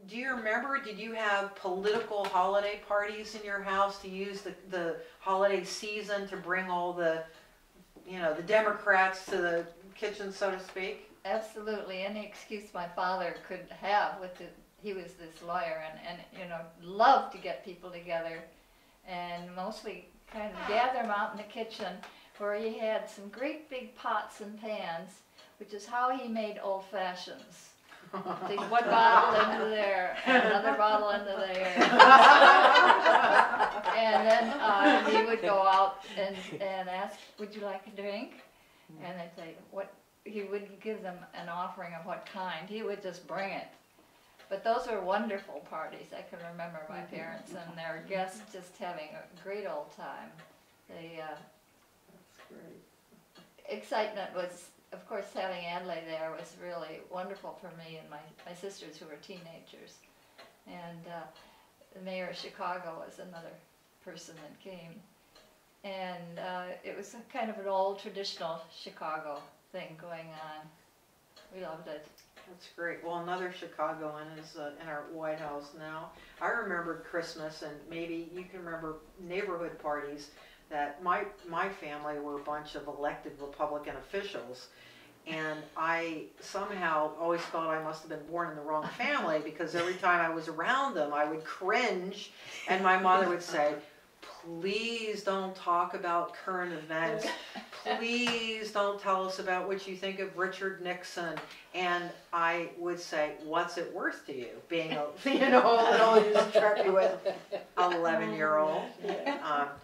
do you remember, did you have political holiday parties in your house to use the holiday season to bring all the, you know, the Democrats to the kitchen, so to speak? Absolutely. Any excuse my father could have with the, he was this lawyer and you know, loved to get people together and mostly kind of gather them out in the kitchen where he had some great big pots and pans, which is how he made old fashions. Take one bottle into there, and another bottle into there. And then he would go out and ask, would you like a drink? And they'd say, what? He wouldn't give them an offering of what kind. He would just bring it. But those were wonderful parties. I can remember my parents and their guests just having a great old time. That's great. Excitement was, of course, having Adlai there was really wonderful for me and my sisters who were teenagers. And the mayor of Chicago was another person that came. And it was a kind of an old traditional Chicago thing going on. We loved it. That's great. Well, another Chicagoan is in our White House now. I remember Christmas, and maybe you can remember neighborhood parties, that my family were a bunch of elected Republican officials. And I somehow always thought I must have been born in the wrong family, because every time I was around them, I would cringe, and my mother would say, please don't talk about current events. Please don't tell us about what you think of Richard Nixon. And I would say, what's it worth to you, being a, you know, a little instructed with 11-year-old.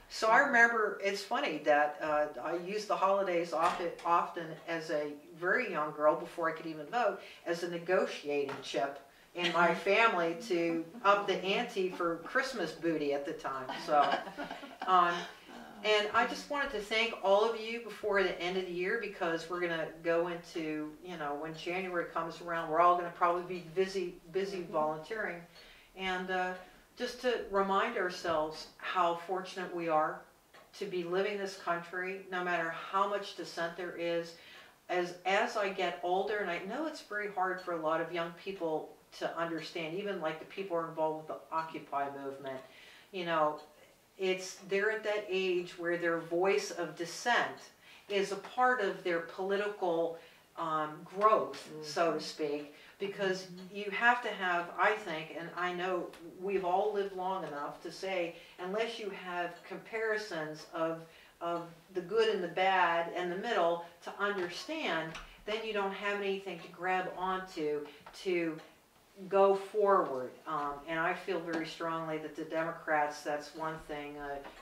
So I remember, it's funny that I used the holidays often as a very young girl, before I could even vote, as a negotiating chip in my family to up the ante for Christmas booty at the time. So, and I just wanted to thank all of you before the end of the year, because we're going to go into, you know, when January comes around, we're all going to probably be busy volunteering. And just to remind ourselves how fortunate we are to be living this country, no matter how much dissent there is. As I get older, and I know it's very hard for a lot of young people to understand, even like the people who are involved with the Occupy movement, you know, they're at that age where their voice of dissent is a part of their political growth, so to speak, because you have to have, I think, and I know we've all lived long enough to say, unless you have comparisons of the good and the bad and the middle to understand, then you don't have anything to grab onto to go forward. And I feel very strongly that the Democrats, that's one thing.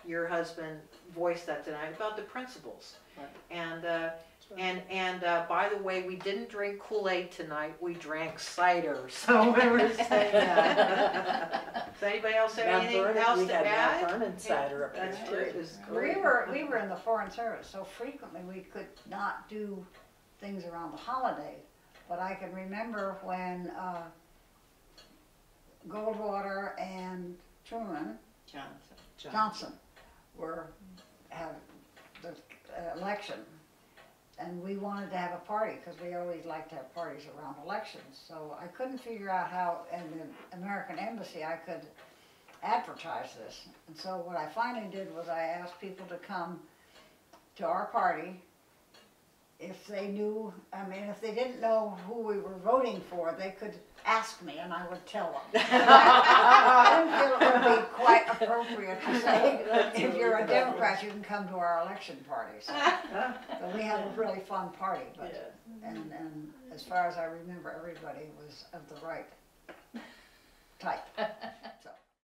Your husband voiced that tonight about the principles. Right. And by the way, we didn't drink Kool-Aid tonight. We drank cider. So we were saying that. Does anybody else have anything else to add? Mount Vernon cider up That's there. great. We were in the Foreign Service, so frequently we could not do things around the holiday. But I can remember when Goldwater and Truman Johnson were having the election, and we wanted to have a party because we always like to have parties around elections. So I couldn't figure out how in the American Embassy I could advertise this. And so what I finally did was I asked people to come to our party if they knew, I mean, if they didn't know who we were voting for, they could ask me and I would tell them. I didn't feel it would be quite appropriate to say, if you're a Democrat, you can come to our election party. So we had a really fun party, but, and as far as I remember, everybody was of the right type. So.